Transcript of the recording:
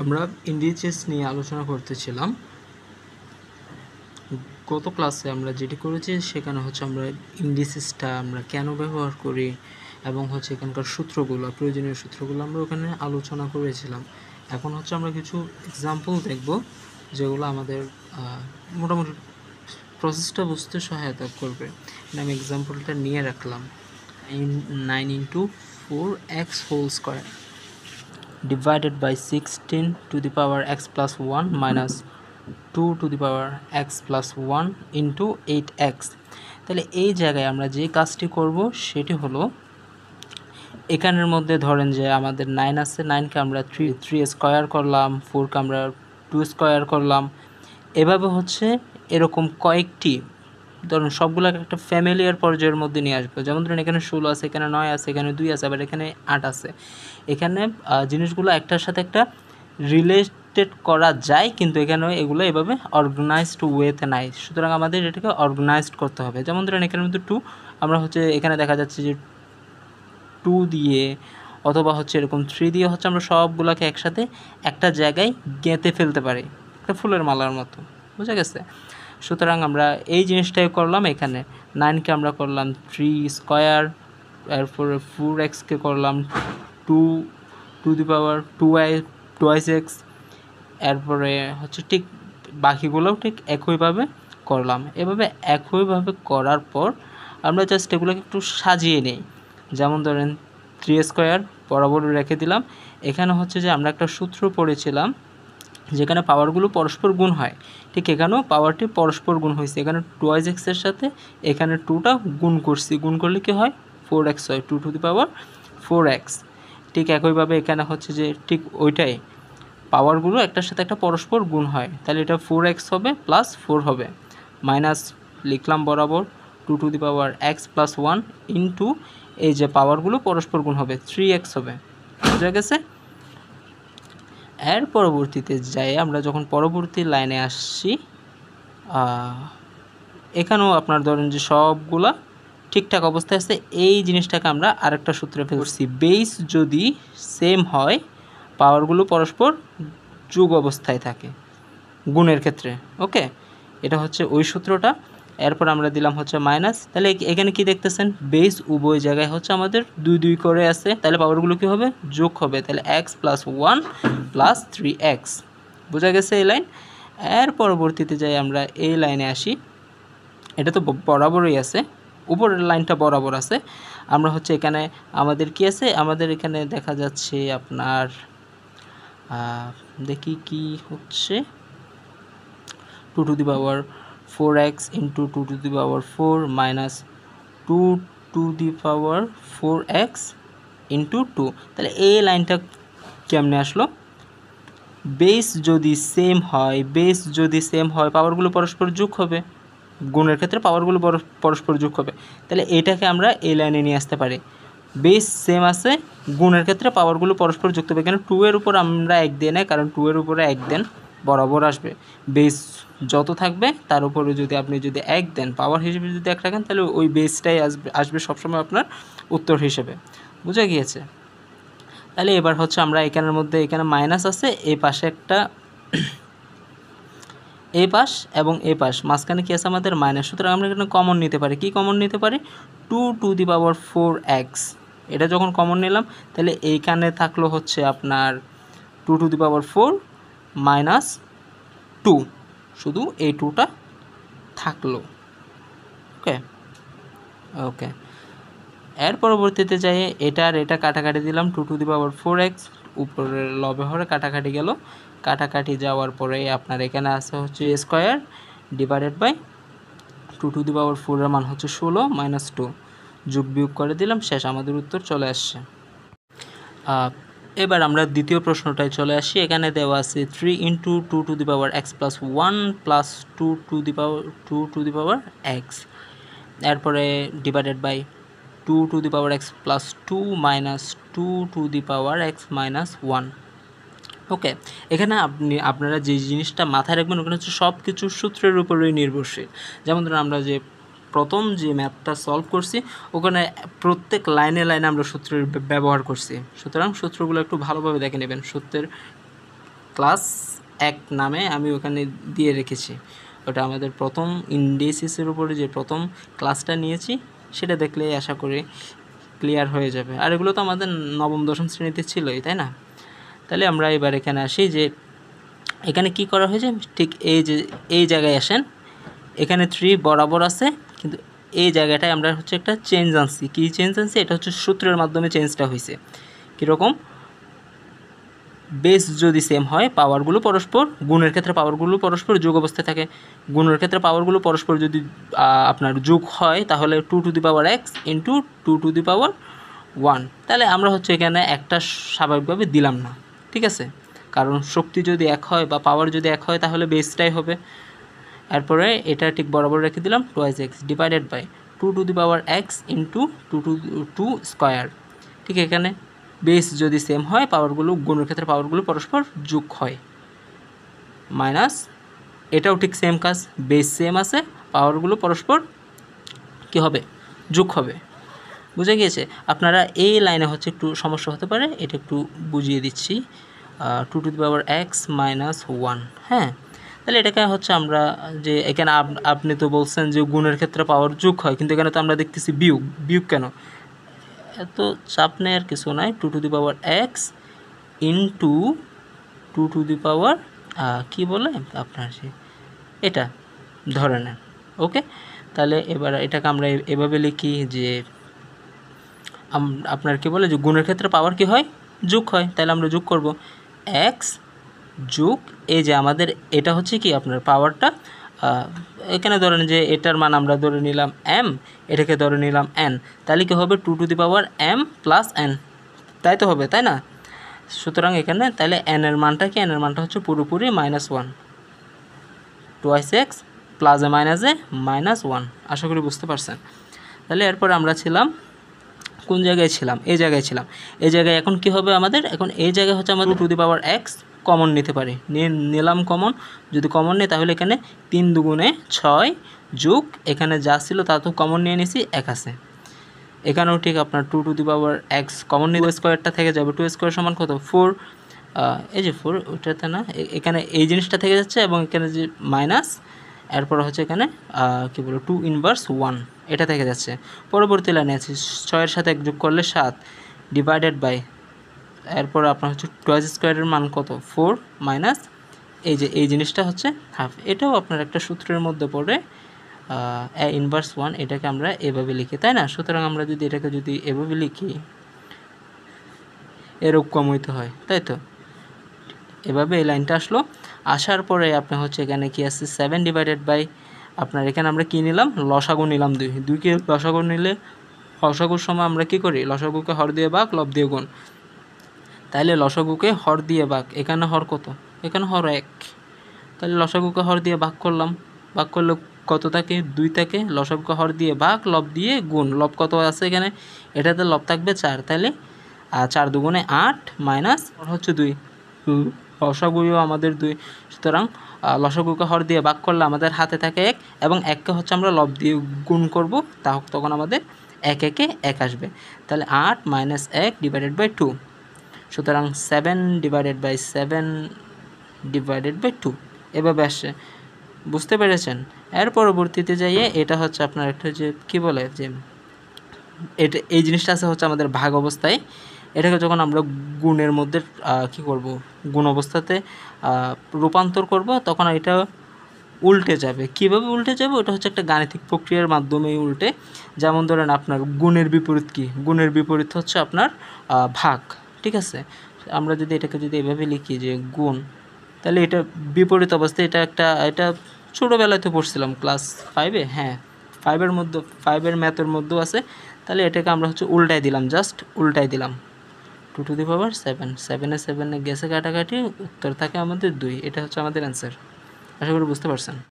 আমরা ইন্ডিসেস নিয়ে আলোচনা করতেছিলাম। গত ক্লাসে আমরা যেটি করেছি সেখানে হচ্ছে আমরা ইন্ডিসেসটা আমরা কেন ব্যবহার করি এবং হচ্ছে এখানকার সূত্রগুলো, প্রয়োজনীয় সূত্রগুলো আমরা ওখানে আলোচনা করেছিলাম। এখন হচ্ছে আমরা কিছু এক্সাম্পল দেখব যেগুলো আমাদের মোটামুটি প্রসেসটা বুঝতে সহায়তা করবে। আমি এক্সাম্পলটা নিয়ে রাখলাম। 9 into 4x whole square divided by 16 to the power x plus 1 minus 2 to the power x plus 1 into 8x। তাহলে এই জায়গায় আমরা যে কাজটি করব সেটি হলো, এখানের মধ্যে ধরেন যে আমাদের 9 আছে, 9কে আমরা 3 স্কোয়ার করলাম, 4কে আমরা 2 স্কোয়ার করলাম। এভাবে হচ্ছে এরকম কয়েকটি, ধরুন সবগুলোকে একটা ফ্যামিলিয়ার পর্যায়ের মধ্যে নিয়ে আসবো। যেমন ধরুন এখানে 16 আছে, এখানে 9 আছে, এখানে 2 আছে, আবার এখানে 8 আছে। এখানে জিনিসগুলো একটার সাথে একটা রিলেটেড করা যায়, কিন্তু এখানে এগুলো এভাবে অর্গানাইজড ওয়েতে নাই। সুতরাং আমাদের এটাকে অর্গানাইজড করতে হবে। যেমন ধরুন এখানের মধ্যে 2, আমরা হচ্ছে এখানে দেখা যাচ্ছে যে 2 দিয়ে অথবা হচ্ছে এরকম 3 দিয়ে হচ্ছে আমরা সবগুলোকে একসাথে একটা জায়গায় গেঁথে ফেলতে পারি, একটা ফুলের মালার মতো। বুঝা গেছে? সুতরাং আমরা এই জিনিসটাই করলাম। এখানে 9কে আমরা করলাম 3 স্কোয়ার, এরপরে 4xকে করলাম 2 টু দি পাওয়ার 2x, এরপরে হচ্ছে ঠিক বাকিগুলোও ঠিক একইভাবে করলাম। এভাবে একইভাবে করার পর আমরা জাস্ট এগুলোকে একটু সাজিয়ে নিই। যেমন ধরেন 3 স্কোয়ার বরাবর রেখে দিলাম। এখানে হচ্ছে যে আমরা একটা সূত্র পড়েছিলাম যেখানে পাওয়ারগুলো পরস্পর গুণ হয়, ঠিক এখানেও পাওয়ারটি পরস্পর গুণ হয়েছে। এখানে 2x এর সাথে এখানে 2টা গুণ করছি, গুণ করলে কি হয় 4x হয়, 2 টু দি পাওয়ার 4x। ঠিক একইভাবে এখানে হচ্ছে যে ঠিক ওইটাই, পাওয়ারগুলো একটার সাথে একটা পরস্পর গুণ হয়, তাহলে এটা 4x হবে প্লাস 4 হবে, মাইনাস লিখলাম বরাবর 2 to the power x plus 1 into এই যে পাওয়ারগুলো পরস্পর গুণ হবে 3x হবে। বুঝা গেছে? এর পরবর্তীতে যাই আমরা যখন পরবর্তী লাইনে আসছি, এখানেও আপনার ধরেন যে সবগুলা ঠিকঠাক অবস্থায় আছে। এই জিনিসটাকে আমরা আরেকটা সূত্রে ফেলছি, বেস যদি সেম হয় পাওয়ারগুলো পরস্পর যোগ অবস্থায় থাকে গুণের ক্ষেত্রে। ওকে, এটা হচ্ছে ওই সূত্রটা। এরপর আমরা দিলাম হচ্ছে মাইনাস। তাহলে এখানে কি দেখতেছেন, বেস উভয় জায়গায় হচ্ছে আমাদের 2 2 করে আছে, তাহলে পাওয়ারগুলো কী হবে, যোগ হবে। তাহলে x প্লাস 1 প্লাস 3x। বোঝা গেছে এই লাইন? এর পরবর্তীতে যাই আমরা এই লাইনে আসি। এটা তো বরাবরই আছে, উপরের লাইনটা বরাবর আছে। আমরা হচ্ছে এখানে আমাদের কি আছে, আমাদের এখানে দেখা যাচ্ছে আপনার দেখি কি হচ্ছে 2 to the power 4x into 2 to the power 4 minus 2 to the power 4x into 2। তাহলে এই লাইনটা কেমনে আসলো, বেস যদি সেম হয় পাওয়ারগুলো পরস্পর যোগ হবে, গুণের ক্ষেত্রে পাওয়ারগুলো পরস্পর যোগ হবে। তাহলে এটাকে আমরা এই লাইনে নিয়ে আসতে পারি, বেস সেম আছে, গুণের ক্ষেত্রে পাওয়ারগুলো পরস্পর যুক্ত হবে। এখানে 2 এর উপর আমরা 1 দিয়ে নেই, কারণ 2 এর উপরে 1 দেন বরাবর আসবে। বেস যত থাকবে তার উপরে যদি আপনি 1 দেন, পাওয়ার হিসেবে যদি 1 রাখেন, তাহলে ওই বেসটাই আসবে সবসময় আপনার উত্তর হিসেবে। বুঝা গিয়েছে? তাহলে এবার হচ্ছে আমরা এখানের মধ্যে, এখানে মাইনাস আছে, এই পাশে একটা এই পাশ এবং এই পাশ, মাঝখানে কি আছে আমাদের মাইনাস। সুতরাং আমরা এখানে কমন নিতে পারি। কি কমন নিতে পারি, 2 টু দি পাওয়ার 4x। এটা যখন কমন নিলাম, তাহলে এইখানে থাকলো হচ্ছে আপনার 2 টু দি পাওয়ার 4 মাইনাস 2, শুধু এই 2টা থাকলো। ওকে ওকে, এর পরবর্তীতে যাই এটা আর এটা কাটাকাটি দিলাম, 2 টু দি পাওয়ার 4x, উপরের লবে হরে কাটাকাটি গেল। কাটাকাটি যাওয়ার পরে আপনার এখানে আছে হচ্ছে square divided by 2 to the power 4 এর মান হচ্ছে 16 মাইনাস 2, যোগ বিয়োগ করে দিলাম, শেষ, আমাদের উত্তর চলে আসছে। এবার আমরা দ্বিতীয় প্রশ্নটায় চলে আসি। এখানে দেওয়া আছে 3 into 2 to the power x plus 1 plus 2 to the power x, এরপরে divided by 2 to the power x plus 2 minus 2 to the power x minus 1। Okay, এখানে আপনারা যে জিনিসটা মাথায় রাখবেন, ওখানে হচ্ছে সব কিছু সূত্রের উপরেই নির্ভরশীল। যেমন ধরুন আমরা যে প্রথম যে ম্যাথটা সলভ করছি, ওখানে প্রত্যেক লাইনে লাইনে আমরা সূত্রের ব্যবহার করছি। সুতরাং সূত্রগুলো একটু ভালোভাবে দেখে নেবেন। সূত্রের ক্লাস 1 নামে আমি ওখানে দিয়ে রেখেছি। ওটা আমাদের প্রথম ইন্ডিসিসের উপরে যে প্রথম ক্লাসটা নিয়েছি সেটা দেখলেই আশা করি ক্লিয়ার হয়ে যাবে। আর এগুলো তো আমাদের নবম দশম শ্রেণীতে ছিলই, তাই না? তাহলে আমরা এবার এখানে আসি যে এখানে কি করা হয়েছে, ঠিক এই জায়গায় আসেন। এখানে 3 বরাবর আছে, কিন্তু এই জায়গাটায় আমরা হচ্ছে একটা চেঞ্জ আনছি। কী চেঞ্জ আনছি? এটা হচ্ছে সূত্রের মাধ্যমে চেঞ্জটা হয়েছে। কীরকম? বেস যদি সেম হয়, পাওয়ারগুলো পরস্পর, গুণের ক্ষেত্রে পাওয়ারগুলো পরস্পর যোগ অবস্থায় থাকে। গুণের ক্ষেত্রে পাওয়ারগুলো পরস্পর যদি আপনার যোগ হয়, তাহলে 2 to the power x into 2 to the power 1। তাহলে আমরা হচ্ছে এখানে একটা স্বাভাবিকভাবে দিলাম না, ঠিক আছে? কারণ শক্তি যদি এক হয় বা পাওয়ার যদি এক হয়, তাহলে বেসটাই হবে। এরপরে এটা ঠিক বরাবর রেখে দিলাম 2x divided by 2 to the power x into 2 square. ঠিক এখানে বেস যদি সেম হয়, পাওয়ারগুলো গুণের ক্ষেত্রে পাওয়ারগুলো পরস্পর যোগ হয়, মাইনাস এটাও ঠিক সেম কাজ, বেস সেম আছে, পাওয়ারগুলো পরস্পর কি হবে? যোগ হবে। বুঝে গিয়েছে? আপনারা এই লাইনে হচ্ছে একটু সমস্যা হতে পারে, এটা একটু বুঝিয়ে দিচ্ছি। 2 to the power x minus 1। হ্যাঁ, তাহলে এটাকে হচ্ছে আমরা যে এখানে আপনি তো বলছেন যে গুণের ক্ষেত্রে পাওয়ার যোগ হয়, কিন্তু এখানে তো আমরা দেখতেছি বিয়োগ। বিয়োগ কেন? এত চাপ নেওয়ার কিছু নাই। 2 to the power x into 2 to the power কী বলে আপনার যে এটা ধরে নেন। ওকে, তাহলে এবার এটাকে আমরা এভাবে লিখি যে আপনার কী বলে যে গুণের ক্ষেত্রে পাওয়ার কি হয়? যোগ হয়। তাহলে আমরা যোগ করব x যোগ এই যে আমাদের এটা হচ্ছে কি আপনার পাওয়ারটা, এখানে ধরেন যে এটার মান আমরা ধরে নিলাম m, এটাকে ধরে নিলাম n। তাহলে কি হবে? 2 to the power m plus n, তাই তো হবে, তাই না? সুতরাং এখানে তাহলে n এর মানটা কি? n এর মানটা হচ্ছে পুরোপুরি -1, 2x প্লাস এ -1। আশা করি বুঝতে পারছেন। তাহলে এরপর আমরা ছিলাম কোন জায়গায় ছিলাম? এই জায়গায় ছিলাম। এই জায়গায় এখন কি হবে আমাদের? এখন এই জায়গায় হচ্ছে আমাদের 2 to the power x common নিতে পারি, নিলাম কমন। যদি কমন নিই তাহলে এখানে 3 দুগুণে 6 যোগ এখানে যা ছিল তা তো কমন নিয়ে নিছি, 1 আছে। এখানেও ঠিক আপনার 2 to the power x common নিয়ে স্কোয়ারটা থেকে যাবে। 2 স্কোয়ার সমান কত? 4। এই যে 4, ওইটাতে না, এখানে এই জিনিসটা থেকে যাচ্ছে এবং এখানে যে মাইনাস, এরপর হচ্ছে এখানে কী বলবো 2 ইনভার্স 1 এটা থেকে যাচ্ছে। পরবর্তী লাইনে আছে 6-এর সাথে 1 যোগ করলে 7 ডিভাইডেড বাই, এরপর আপনার হচ্ছে 2 স্কোয়ারের মান কত? 4 মাইনাস এই যে এই জিনিসটা হচ্ছে হাফ। এটাও আপনার একটা সূত্রের মধ্যে পড়ে ইনভার্স 1, এটাকে আমরা এভাবে লিখি, তাই না? সুতরাং আমরা যদি এটাকে যদি এভাবে লিখি, এরকম হইতে হয়, তাই তো? এভাবে এই লাইনটা আসলো। আসার পরে আপনার হচ্ছে এখানে কি আছে? 7 ডিভাইডেড বাই আপনার এখানে আমরা কি নিলাম? লসাগু নিলাম 2। 2কে লসাগু নিলে লসাগুর সময় আমরা কি করি? লসাগুকে হর দিয়ে ভাগ, লব দিয়ে গুণ। তাহলে লসাগুকে হর দিয়ে ভাগ, এখানে হর কত? এখানে হর 1। তাহলে লসাগুকে হর দিয়ে ভাগ করলাম, ভাগ করলে কত থাকে? 2 থাকে। লসাগুকে হর দিয়ে ভাগ, লব দিয়ে গুণ। লব কত আছে এখানে? এটাতে লব থাকবে 4। তাহলে 4 দুগুণে 8 মাইনাস হচ্ছে 2, লসাগুও আমাদের 2। সুতরাং লসাগুকে হর দিয়ে ভাগ করলে আমাদের হাতে থাকে 1, এবং 1কে হচ্ছে আমরা লব দিয়ে গুণ করব, তখন আমাদের 1 একে 1 আসবে। তাহলে 8 মাইনাস 1 ডিভাইডেড বাই 2। সুতরাং 7 ডিভাইডেড বাই 7 ডিভাইডেড বাই 2 এভাবে আসছে। বুঝতে পেরেছেন? এর পরবর্তীতে যাইয়ে এটা হচ্ছে আপনার একটা যে কী বলে যে এটা এই জিনিসটা আছে হচ্ছে আমাদের ভাগ অবস্থায়। এটাকে যখন আমরা গুণের মধ্যে কী করব? গুণ অবস্থাতে রূপান্তর করব, তখন এটা উল্টে যাবে। কীভাবে উল্টে যাবে? ওটা হচ্ছে একটা গাণিতিক প্রক্রিয়ার মাধ্যমেই উল্টে। যেমন ধরেন আপনার গুণের বিপরীত কী? গুণের বিপরীত হচ্ছে আপনার ভাগ, ঠিক আছে? আমরা যদি এটাকে যদি এভাবে লিখি যে গুণ, তাহলে এটা বিপরীত অবস্থায় এটা ছোটোবেলায় তো পড়ছিলাম ক্লাস 5-এ। হ্যাঁ, 5-এর মধ্যে, 5-এর ম্যাথের মধ্যেও আছে। তাহলে এটাকে আমরা হচ্ছে উল্টাই দিলাম, জাস্ট উল্টাই দিলাম। 2 টু দি পাওয়ার 7, 7-এ 7 গেছে কাটাকাটি, উত্তর থাকে আমাদের 2। এটা হচ্ছে আমাদের অ্যান্সার। আশা করি বুঝতে পারছেন।